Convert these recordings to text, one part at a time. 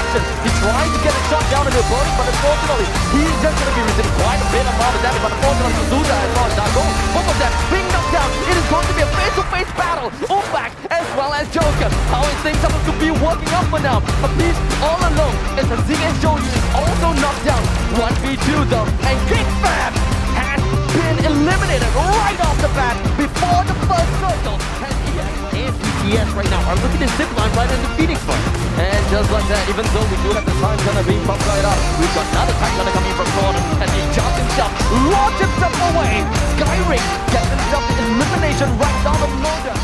options. He tries to get a shot down on the opponent, but unfortunately, he's just going to be receiving quite a bit of amount of damage. But unfortunately, Suzuka as well as Dago, both of them being knocked down. It is going to be a face-to-face battle. Umbak as well as Joker. How is things supposed to be working out for now? A piece all alone as the Zing and Shoyu is also knocked down. 1v2 though, and Kickfab has been eliminated right off the bat before the first circle. And BTS right now are looking to zipline right into Phoenix Fund. And just like that, even though we do have the time gonna be pumped right up, we've got another time gonna come in from corner, and he jumps himself, launches himself away. Skyring gets himself the elimination right down the Moda.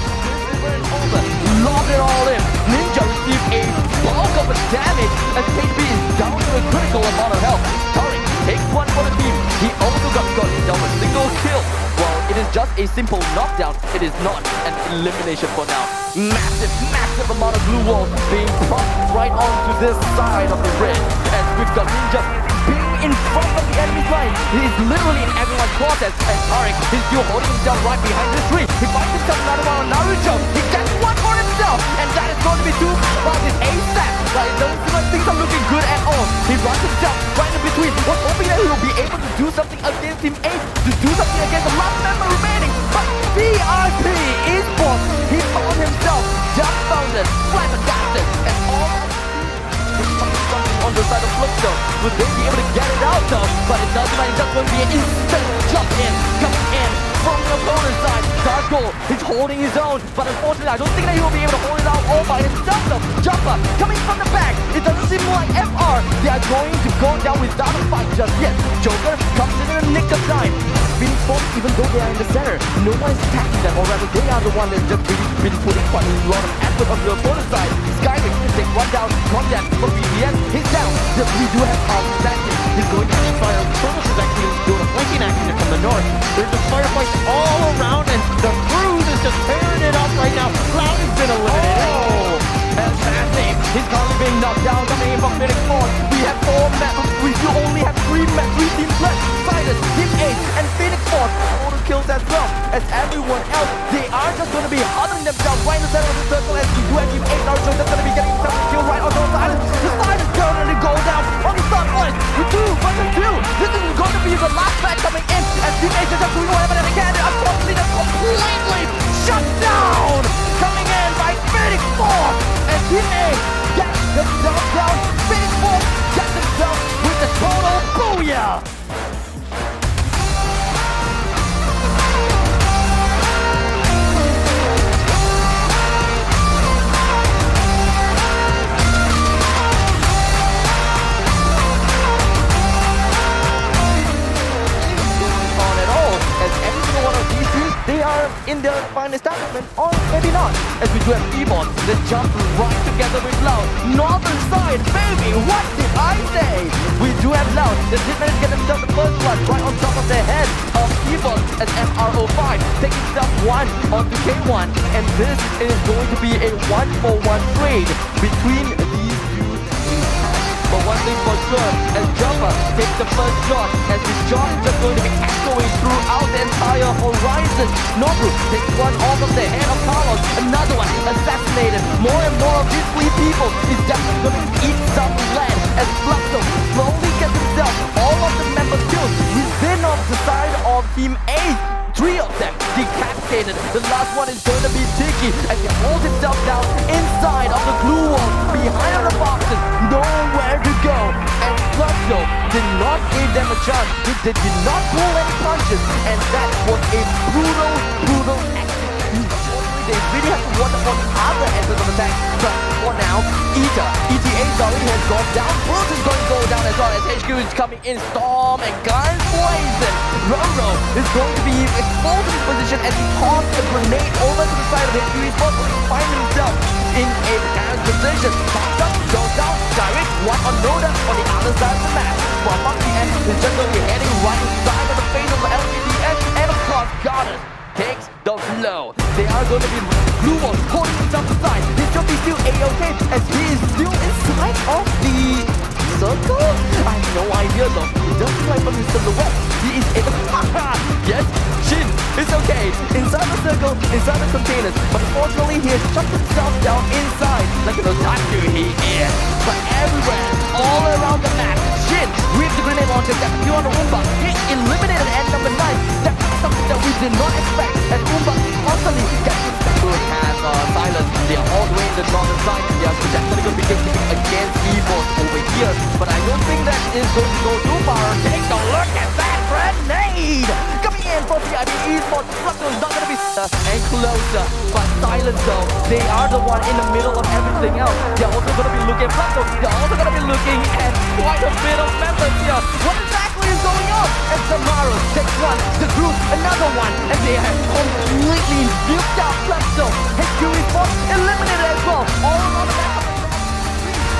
Over, lobbed it all in. Ninja received a bulk of the damage as KB is down to a critical amount of health. Tariq takes one for the team. He also got down with a single kill. Well, it is just a simple knockdown. It is not an elimination for now. Massive amount of blue walls being propped right onto this side of the ring. As we've got Ninja being in front of the enemy's line. He is literally in everyone's quarters. And Tariq is still holding himself right behind the tree. He finds himself another one on Naruto. He gets one for himself. And that is going to be two about his ASAP. But it doesn't seem like things are looking good at all. He runs himself right in between. Was hoping that he will be able to do something against Team 8. To do something against the last member remaining. But VIP Esports, he found himself dumbfounded, flabbergasted, and all something on the side of Flipstone. Would they be able to get it out though? But it doesn't like just going to be an instant jump in, coming in from the opponent's side. Darko, he's holding his own, but unfortunately I don't think that he will be able to hold it out all by himself though. Jumper coming from the back. It doesn't seem like FR. They are going to go down without a fight just yet. Joker comes in the nick of time. Phoenix Force, even though they are in the center, no one is attacking them, or rather they are the one that's just been putting quite a lot of effort on the opponent's side. Skyrim takes one down, contact from BTS, he's down. We do have Outstanding. He's going to fire. Kronos is actually doing a flanking action from the north. There's just firefights all around, and the Cruise is just tearing it up right now. Cloud has been eliminated. Oh! And Sassy, he's currently being knocked down, coming in from Phoenix Force. We have 4 maps, we do only have 3 teams left. Sidus, Team 8, and Phoenix Force. Auto kills as well as everyone else. They are just going to be huddling themselves right in the center of the circle as we do have Team 8 Naruto that's going to be getting himself a kill right on the Sidus. The Sidus going to go down on the start point with 2 2. This is going to be the last back coming in as Team 8 is just doing whatever they can. Unfortunately, they're completely shut down. Coming in by Phoenix Force. And Team 8 gets themselves down. Phoenix Force gets themselves with the total booyah. As every single one of these teams, they are in their fine establishment, or maybe not. As we do have Ebon, that jump right together with Loud. Northern side, baby, what did I say? We do have Loud, the Hitman get themselves the first one right on top of the head of Ebon as MRO5, taking step 1 onto K1. And this is going to be a 1-for-1 trade between these two teams. But one thing for sure, as Jumper takes the first shot, as his shot is just going to be echoing throughout the entire horizon. Nobu takes one off of the head of Carlos, another one assassinated. More and more of these 3 people is definitely going to eat some lead as Fluxo slowly gets himself all of the members killed within of the side of Team 8. 3 of them decapitated. The last one is going to be Tiki as he holds himself down inside of the glue wall behind the boxes. Nowhere to go. And Fluxo did not give them a chance. He did not pull any punches. And that was a brutal execution. They really have to watch on the other end of the attack. But for now, ETA already has gone down. Bruce is going to go down as well as HQ is coming in. Storm and guns blazing. Roro is going to be exposed in his position as he tosses a grenade over to the side of HQ. He's going to find himself in a precarious position. Pops up, goes down, direct one on Noda on the other side of the map. While Monkey N is just going to be heading right inside of the face of the LPDS. And of course, Goddard takes the blow. They are going to be blue wall holding himself aside. His jump is still A-OK as he is still inside of the circle? I have no idea though. It doesn't look like from his silhouette. He is able to... Yes, Shin, it's okay. Inside the circle, inside the containers. But unfortunately, he has shut himself down inside. Like an otaku he is. But everywhere to get the kill on the Umba. He eliminated end number 9. That's something that we did not expect. And Umba constantly gets his good has Silence. They are all the way in the northern side. Yeah, so that's going to be gatekeeping against esports over here. But I don't think that is going to go too far. Take a look at that grenade! Coming in for VIP esports. Fluxo is not going to be and closer. But Silence though, they are the one in the middle of everything else. They're also going to be looking at Fluxo. They're also going to be looking at quite a bit of members here. What exactly is going on? And Samaru takes one, the group another one, and they have completely nuked out Fluxo. And Fury Force eliminated as well. All on the back of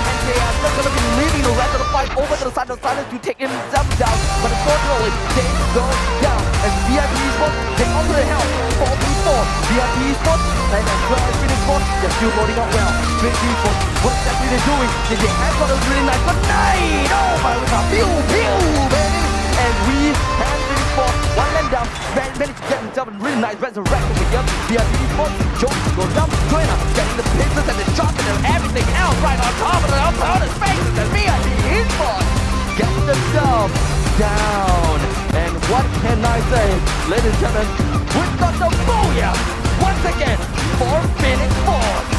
and they are just going to be leaving the rest of the fight over to the side of Silence to take himself down. But unfortunately, they go down. As VIP Esports take onto the helm. 4v4. VIP Esports and as well as Phoenix Force, they're still loading up well. Phoenix Esports, what exactly they're doing? They have got a really nice grenade. Oh my god, pew pew baby. And we have Phoenix Force, one man down, managed to get himself a really nice resurrection with him. VIP Esports, Jones goes down, Garena getting the pistols and the shotgun and everything else right on top of the opponent's faces. And VIP Esports gets the dub down. And what can I say, ladies and gentlemen, we've got the booyah once again for Phoenix Force.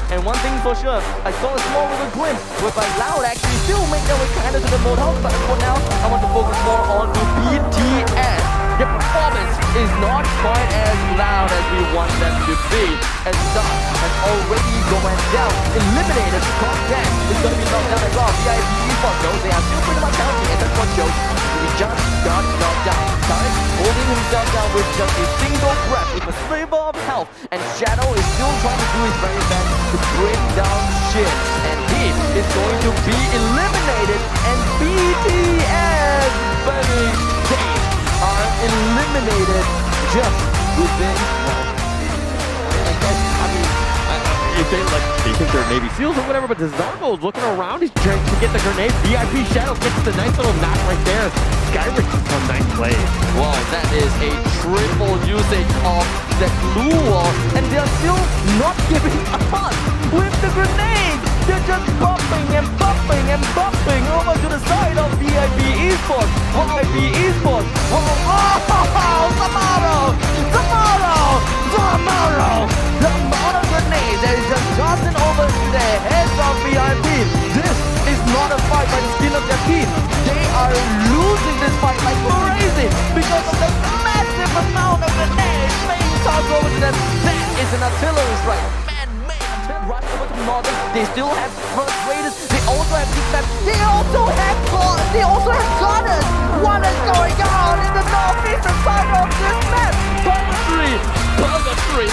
And one thing for sure, I saw a small little glimpse whereby Loud actually still make their way kind of to the mode house, but for now, I want to focus more on the BTS. Their performance is not quite as loud as we want them to be, as Dot has already gone down, eliminated. Content is going to be knocked down as well. VIP Esports, though, they are still pretty much healthy, and that's what shows. He just got knocked down. Tarek holding himself down with just a single breath, with a sliver of health, and Shadow is still trying to do his very best to bring down shit, and he is going to be eliminated. And BTS, baby, they are eliminated just within. If they think they're Navy SEALs or whatever, but Zargo is looking around, he's trying to get the grenade. VIP Shadow gets the nice little knock right there. Skyrich is a nice play. Wow, that is a triple usage of the glue wall, and they're still not giving up with the grenade. They're just bumping and bumping and bumping over to the side of VIP Esports. VIP Esports. Tomorrow. The amount of grenades that is just tossing over to the heads of VIP. This is not a fight by the skin of their teeth. They are losing this fight like crazy because of the massive amount of grenades being tossed over to them. That is an artillery strike. Rush over to Northern. They still have first raiders. They also have defense. They also have gunners. What is going on in the northeastern side of this map? Purgatory.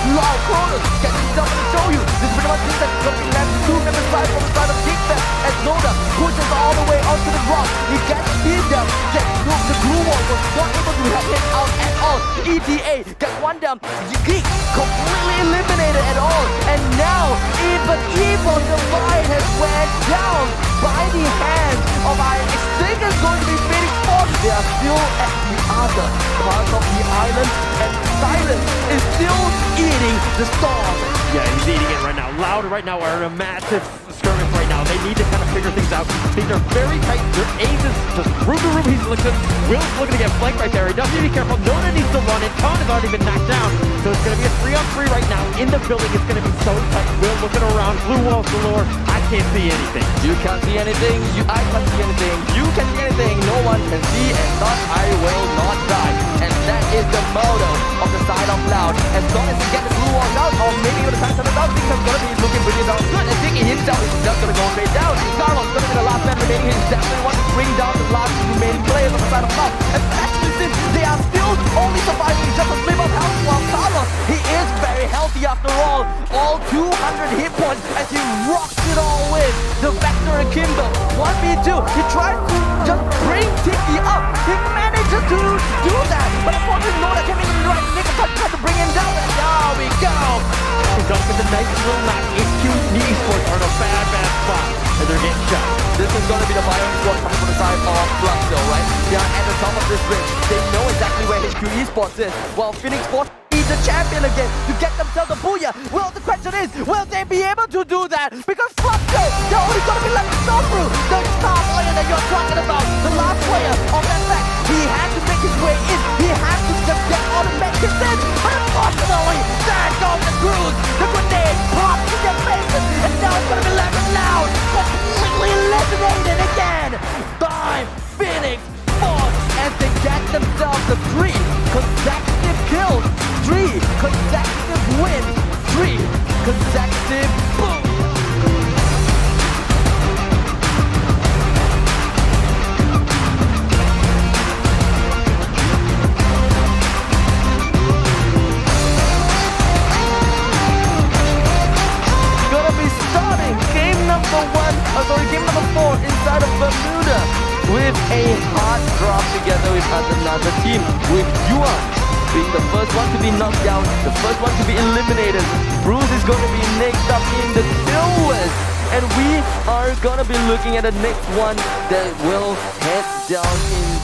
Loud Cronus getting something to show you. This is pretty much things that's going to be left to member side from the side of Kickback as Noda pushes all the way onto the rock. He gets beat down. The glue wall was not able to help him out at all. ETA gets one down. Geek completely eliminated at all. And now even Evil Divide has went down by the hands of I think it's going to be Phoenix Force. They are still at the other part of the island, and Silence is still eating the storm. Yeah, he's eating it right now. Loud right now are in a massive skirmish right now. They need to kind of figure things out. Things are very tight. Their ace is just room to room. He's looking. Will's looking to get flanked right there. He does need to be careful. Nona needs to run it. Khan has already been knocked down. So it's going to be a 3-on-3 right now in the building. It's going to be so tight. Will looking around. Blue walls galore. I can't see anything. You can't see anything. I can't see anything. You can't see anything. No one can see, and thus I will not die. And that is the motto of the side of Loud. As long as he gets the blue walls out, or maybe even the pass on the down, things are going to be looking pretty darn good. And Vicky himself is just going to go straight down. Carlos going to be the last man remaining. He's definitely want to bring down the last remaining players on the side of Loud. And actually, since they are still only surviving just a slip of health, while Carlos, he is very healthy after all 200 hit points as he rocks it all with the Vector and Kimbo. 1v2, he tries to just bring Tiki up. He manages to do that, but unfortunately Noda came in the right nick of time, tried to bring him down, and there we go. firing squad coming from the side of Brasil, right? They are at the top of this ring. They know exactly where HQ Esports is. While Phoenix Force is the champion again to get themselves a booyah. Well, the question is, will they be able to do that? Because Brasil, they're only going to be left to go through the star player that you're talking about. The last player of FX. He had to make his way in. He had to just get all the medkits in. But unfortunately, there goes the cruise. The grenade popped in their faces. And now it's going to be left loud. Completely eliminated again by Phoenix Force as they get themselves the 3 consecutive kills, 3 consecutive wins, 3 consecutive boom. Game number 4 inside of Bermuda with a hard drop together with another team, with Yuan being the first one to be knocked down, the first one to be eliminated. Bruce is going to be next up in the silvers, and we are going to be looking at the next one that will head down in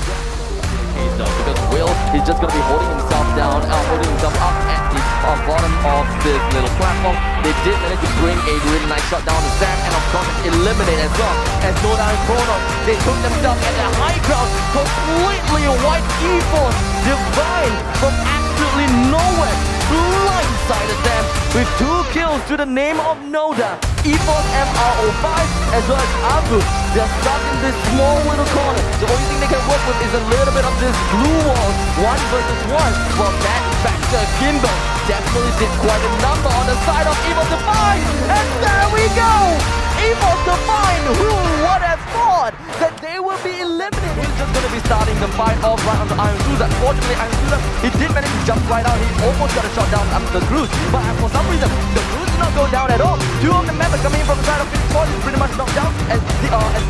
because Will is just going to be holding himself down, holding himself up at the bottom of this little platform. They did manage to bring a really nice shot down to Sam, and of course eliminate as well as Noda and Chrono. They took themselves at the high ground, completely white eForce Divine from absolutely nowhere, blindsided them with 2 kills to the name of Noda. eForce MRO5 as well as Abu. They're stuck in this small little corner. The only thing they can work with is a little bit of this blue wall, 1 versus 1. Well, that factor Kimbo definitely did quite a number on the side of eForce Divine. And there we go! eForce Divine, who would have thought that they will be eliminated? He's just going to be starting the fight off right on the Iron Suda. Unfortunately, Iron Suda, he did manage to jump right out. He almost got a shot down under the Cruise. But for some reason, the Cruise did not go down at all. 2 of the members coming in from the side of Phoenix Force is pretty much knocked down as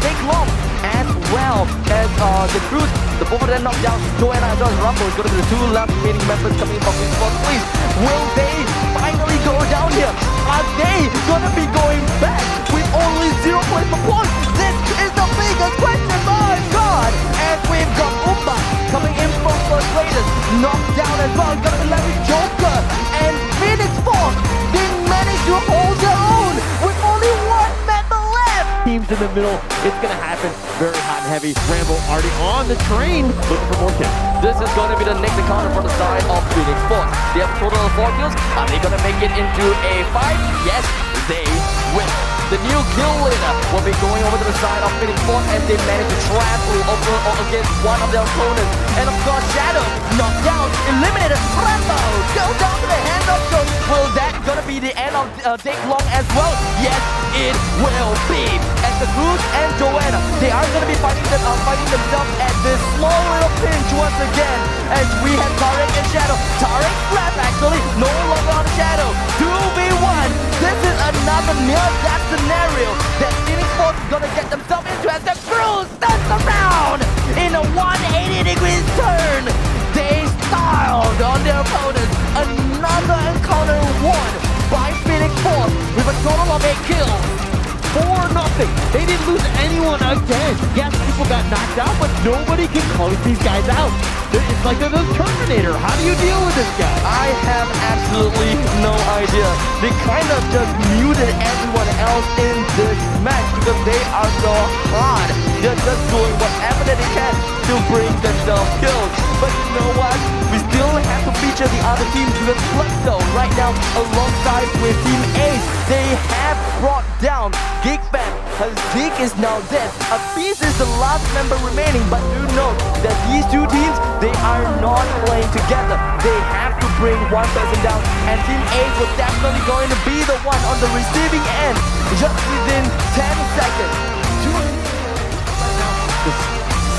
Jake Long as well as the Cruise. The both of them knocked down. Joanna as well as Rumble is going to be the 2 left remaining members coming in from Phoenix Force. Please, will they finally go down here? Are they going to be going back with only 0 points per point? This is the biggest question, my God! And we've got Umba coming in from First Raiders, knocked down as well. Gonna be left with Joker and Phoenix Force. They managed to hold their own with only 1 member left. Teams in the middle, it's gonna happen very hot and heavy. Rambo already on the train, looking for more kills. This is going to be the next encounter for the side of Phoenix Force. They have a total of 4 kills. Are they going to make it into a 5? Yes, they will. The new kill leader will be going over to the side of Phoenix Force as they manage to trample over or against one of their opponents. And of course, Shadow knocked down, eliminated. Rambo goes down to the hand of Joe. Will that going to be the end of Jake Long as well? Yes, it will be. As the Cruz and Joanna, they are going to be fighting themselves at this small little pinch once again. As we have Tarek and Shadow. Tarek left actually, no longer on Shadow. 2v1. This is another near-death scenario that Phoenix Force is gonna get themselves into as the Cruise turns around in a 180 degrees turn. They styled on their opponents. Another encounter won by Phoenix Force with a total of 8 kills. 4-0. They didn't lose anyone again. Yes, people got knocked out, but nobody can close these guys out. It's like the Terminator. How do you deal with this guy? I have absolutely no idea. They kind of just muted everyone else in this match because they are so hard. They're just doing whatever that they can to bring themselves kills. But you know what? We still have to feature the other team because Flexo right now alongside with Team Ace. They have brought down Geekfan. Zeke is now dead. Apiece is the last member remaining, but do note that these 2 teams, they are not playing together. They have to bring one person down, and Team Ace was definitely going to be the one on the receiving end just within 10 seconds. Just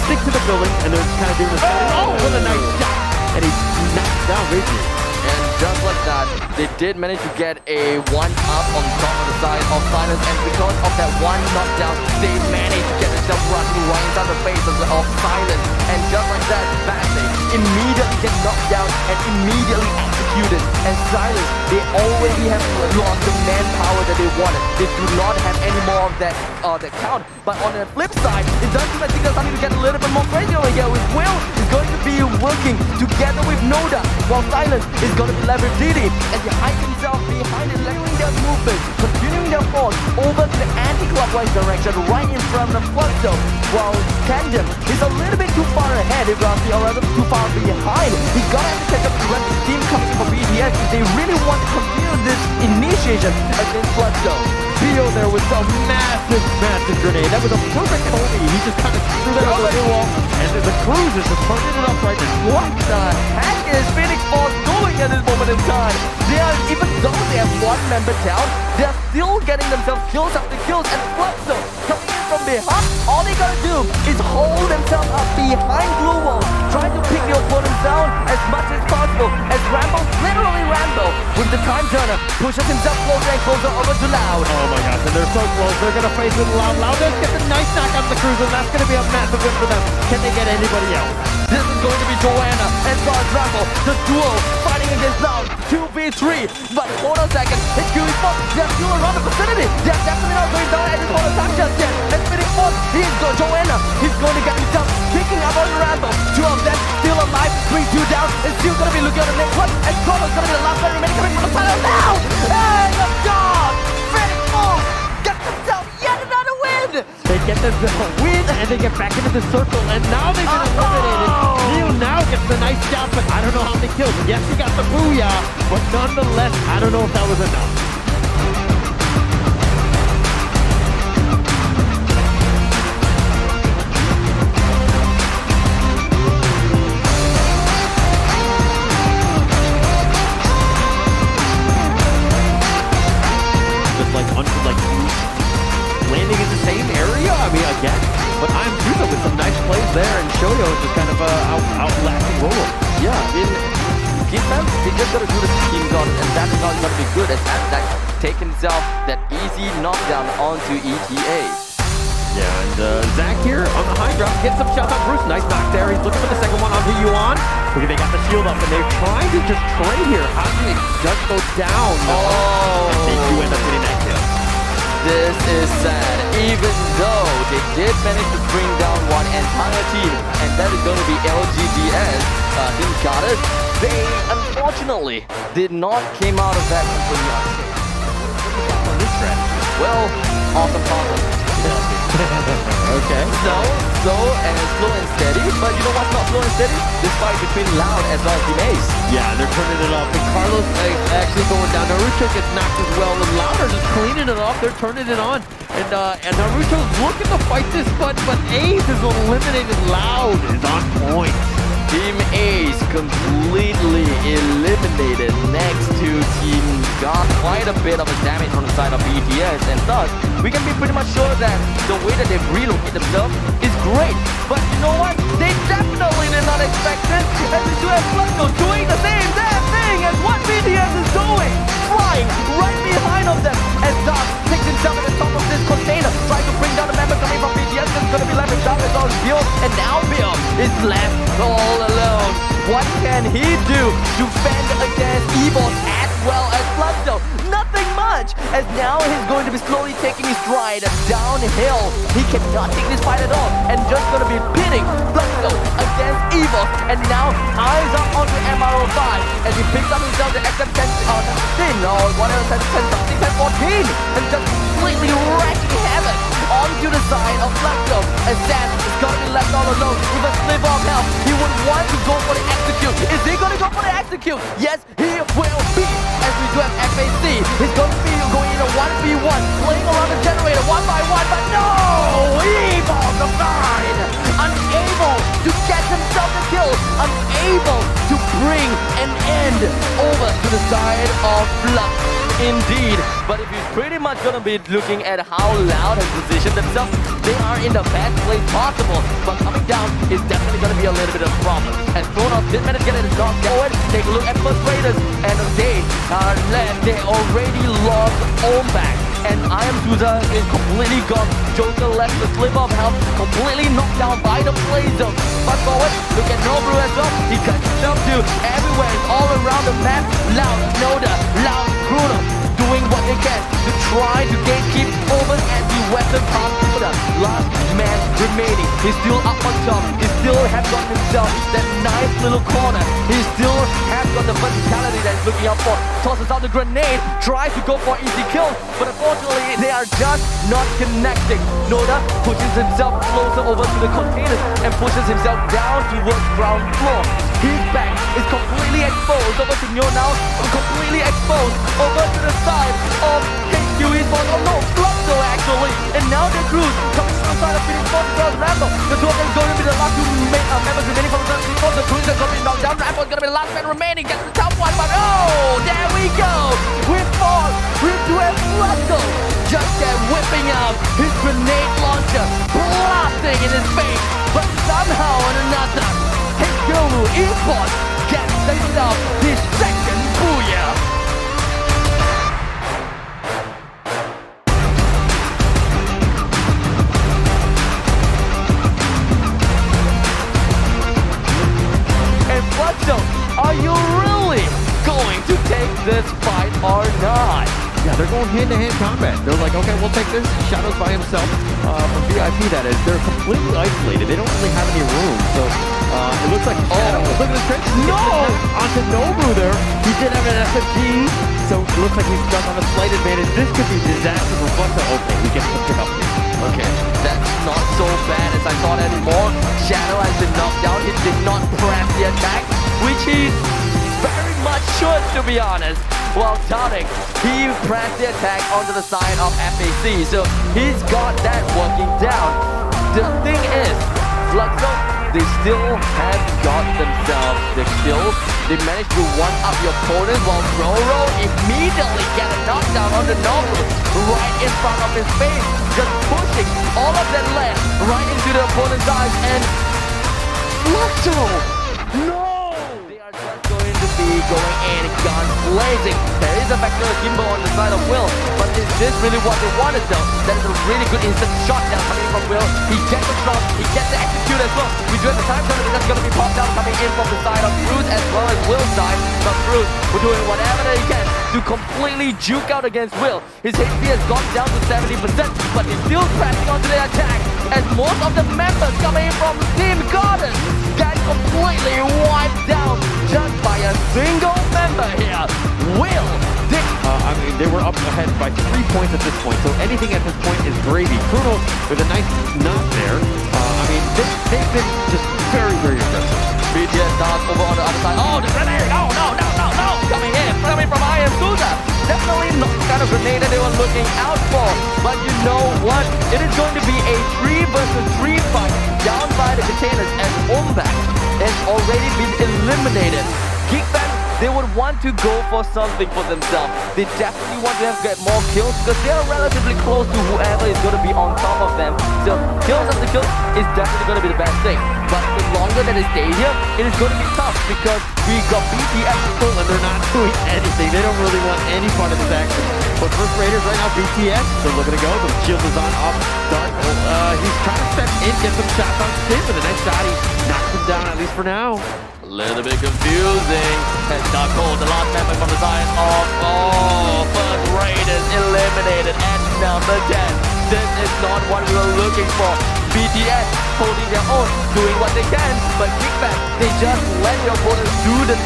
stick to the building, and they're kind of doing this. Oh, what a nice shot! And he knocks down Richie. And just like that, they did manage to get a 1-up on top of the side of Silence, and because of that 1 knockdown, they managed to get themselves rushing right inside the face of Silence. And just like that, Batley immediately get knocked down and immediately executed executed. And Silence, they already have lost the manpower that they wanted. They do not have any more of that count. But on the flip side, it does seem like things are starting to get a little bit more crazy over here. With Will is going to be working together with Noda, while Silence is going to be leveraged DD as he hides himself behind it, leveling their movement, continuing their force over to the anti-clockwise direction right in front of Fluxo, while Tandem is a little bit too far ahead, or rather too far behind. He's gonna have to take up the rest of the team coming from BTS if they really want to continue this initiation against Fluxo. Theo there with a massive grenade. That was a perfect homie. He just kind of threw that over the wall, and the Cruz is just turning it up right now. What the heck is Phoenix Force doing at this moment in time? They are, even though they have one member down, they are still getting themselves kills after kills, and Fluxo coming in from behind. All they gotta do is hold themselves up behind glue walls, trying to pick the opponents down as much as possible, as Rambo, literally Rambo, with the time turner, pushes himself closer and closer over to Loud. Oh my gosh, and they're so close. They're going to face it Loud. Loud does get the nice knock on the Cruz, and that's going to be a massive win for them. Can they get anybody else? This is going to be Joanna and Stars Rambo, the duo fighting against Loud, 2v3. But hold on a second, it's QE4, they're still around the vicinity. They're definitely not going down at this point of time just yet. And Phoenix Force, Joanna, he's going to get himself kicking up on Rambo. Two of them still alive, 3-2 down, and still going to be looking at the next one. And Chrono's going to be the last one remaining coming from the side of now. And the dog, Phoenix Force, gets themselves yet another win. They get the win, and they get back into the circle, and now they've been eliminated. Neil now gets the nice shot, but I don't know how many kills. Yes, he got the booyah, but nonetheless, I don't know if that was enough. Landing in the same area, I mean, again, but I'm Juzo with some nice plays there, and Shoyo is just kind of outlasting Rolo. Yeah, in defense, they just gotta do the team gun, and that is not gonna be good as that take himself that easy knockdown onto ETA. Yeah, and Zach here on the high drop gets some shots on Bruce. Nice knock there. He's looking for the second one onto Yuan. Look, they got the shield up, and they're trying to just trade here. How do they just go down? Oh, I think you end up getting that kill. This is sad, even though they did manage to bring down one entire team, and that is going to be LGDS, Team Goddess. They, unfortunately, did not came out of that completely unscathed. On this strategy. Well, awesome problem. Okay. So, and slow and steady, but you know what's not slow and steady? This fight between Loud as well as Team Ace. Yeah, they're turning it up, and Carlos actually going down. Naruto gets knocked as well, and Loud are just cleaning it off. They're turning it on, and Naruto's looking to fight this, but Ace is eliminated. Loud is on point. Team Ace completely eliminated next to Team got quite a bit of a damage from the side of BTS, and thus we can be pretty much sure that the way that they've relocated themselves is great. But you know what? They definitely did not expect it, and we do have Fluxo doing the same damn thing as what BTS is doing, flying right behind of them, as Doc takes himself at the top of this container, trying to bring down the member coming from BTS. That's going to be left with Doc as well as Bill, and now Bill is left all alone. What can he do to fend against Evil as well as Fluxo? Nothing much, as now he's going to be slowly taking his stride downhill. He cannot take this fight at all, and just going to be pitting Fluxo against Evil. And now eyes are onto MRO5 as he picks up himself the XM10 or whatever 10 something 1014, and just completely wrecking havoc onto the side of Fluxo, as Sam is going to be left all alone with a sliver of health. He would want to go for the execute. Is he going to go for the execute? Yes, he will be, as we do have FAC. He's going to be going in a 1v1, playing around the generator one by one, but no! Evil divine! Unable to get himself the kill, unable to bring an end over to the side of Flux. Indeed, but if you're pretty much gonna be looking at how Loud has positioned themselves, they are in the best place possible, but coming down is definitely gonna be a little bit of a problem. And Kronos did manage to get it knocked forward. Take a look at First Raiders, and they are left. They already lost Ombak, and I Am Tuza is completely gone. Joker left the sliver of health, completely knocked down by the play zone. Fast forward, look at Nobru as well. He got himself to everywhere, all around the map. the top, the last man remaining. He's still up on top. He still has got himself that nice little corner. He still has got the verticality that he's looking out for. Tosses out the grenade, tries to go for easy kills, but unfortunately they are just not connecting. Noda pushes himself closer over to the containers and pushes himself down towards ground floor. His back is completely exposed over to Neo now, completely exposed over to the side of HQ Esports. Oh no, Flopso actually. And now the crews coming from the side of Phoenix Sports as well as Rambo. The two of them going to be the last two members remaining from the Phoenix Sports. The crews are going to be knocked down. Rambo's going to be the last man remaining. Gets the top one, but oh, there we go. We fall into a Flopso. Just get whipping out his grenade launcher, blasting in his face. But somehow or another, HQ Esports gets themselves his second booyah. So, are you really going to take this fight or not? Yeah, they're going hand-to-hand combat. They're like, okay, we'll take this. Shadows by himself, from VIP that is. They're completely isolated. They don't really have any room. So it looks like Shadow. Look at his tricks. No! Onto Nobu there. He did have an SMG. So it looks like he's stuck on a slight advantage. This could be disaster for Flexo. Okay, he gets the pick up. Okay, that's not so bad as I thought anymore. Shadow has been knocked down. He did not press the attack, which he very much should, to be honest. While touting, he pressed the attack onto the side of FAC, so he's got that working down. The thing is, Fluxo, they still have got themselves the kills. They managed to one-up your opponent while Roro immediately get a knockdown on the Nobu right in front of his face, just pushing all of that lead right into the opponent's eyes, and Fluxo, no! They are just going to be going in, guns blazing. There is a Vector Kimbo on the side of Will, but is this really what they wanted though? That is a really good instant shotdown coming from Will. He gets the drop, he gets the execute as well. We do have the time turner that's going to be popped out coming in from the side of Cruz as well as Will's side. But Cruz, we're doing whatever they can to completely juke out against Will. His HP has gone down to 70%, but he's still pressing onto the attack as most of the members coming in from Team Garden get completely wiped down just by a single member here. Will I mean, they were up ahead by 3 points at this point, so anything at this point is gravy. Bruno with a nice knot there. I mean, they've been just very, very aggressive. BTS down over on the other side. Oh, the grenade! No! Coming from I Am Suda. Definitely not the kind of grenade that they were looking out for. But you know what? It is going to be a 3 versus 3 fight down by the containers, and Ombak has already been eliminated. Geekfan, they would want to go for something for themselves. They definitely want to get more kills because they are relatively close to whoever is going to be on top of them. So kills after kills is definitely going to be the best thing. But the longer that they stay here, it is going to be tough because we got BTS full and they're not doing anything. They don't really want any part of this action. But first Raiders right now, BTS, they're looking to go. The shield is on off Dark. He's trying to step in, get some shots on Stim with a nice shot. He knocks him down at least for now. A little bit confusing. And Dark Hole, the last member from the side of first Raiders eliminated at number 10. This is not what we were looking for. BTS holding their own, doing what they can, but Kickback, they just let their opponents do the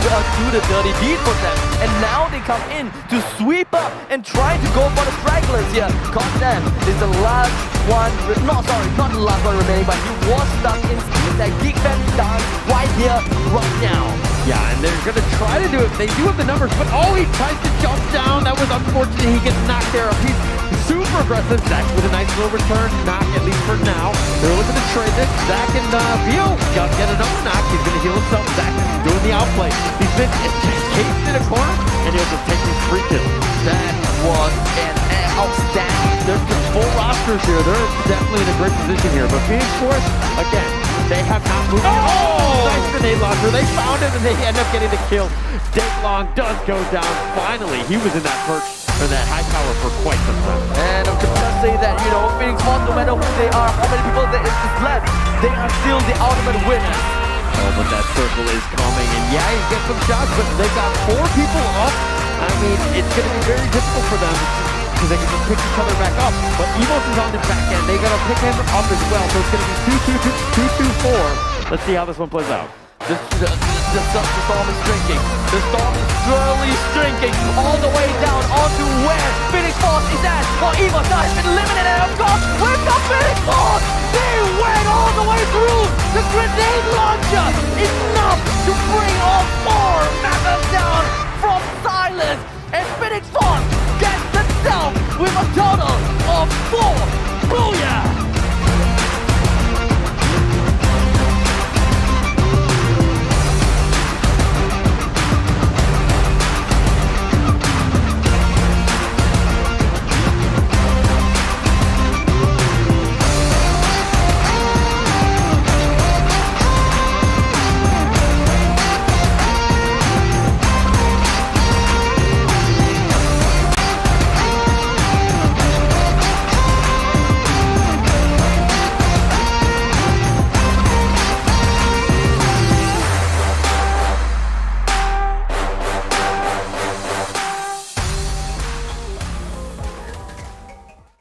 dirty deed for them. And now they come in to sweep up and try to go for the stragglers here. Condam is the last one, not the last one remaining, but he was stuck in that Kickback down right here, right now. Yeah, and they're going to try to do it. They do have the numbers, but he tries to jump down. That was unfortunate. He gets knocked there. He's super aggressive. Zach with a nice little return knock, at least for now. They're looking to trade this. Zach and Vio got get another knock. He's going to heal himself. Zach is doing the outplay. He's been cased in a corner, and he'll just take these 3 kills. That was an outstanding. There's just full rosters here. They're definitely in a great position here. But Phoenix Force, again, they have not moved. Nice grenade launcher. They found him, and they end up getting the kill. Dakelong does go down. Finally, he was in that perch or that high tower for quite some time. And I'm just gonna say that, Phoenix Force, no matter who they are, how many people there is left, they are still the ultimate winners. Oh, but that circle is coming, and yeah, you get some shots, but they've got 4 people up. I mean, it's going to be very difficult for them because they can just pick each other back up. But Evos is on the back end. They got to pick him up as well. So it's going to be 2-2-4. Let's see how this one plays out. The storm is shrinking. The storm is slowly shrinking all the way down onto where Phoenix Force is at. Well, Evo has been eliminated. Of course, we've got Phoenix Force. They went all the way through. The grenade launcher enough to bring all 4 members down.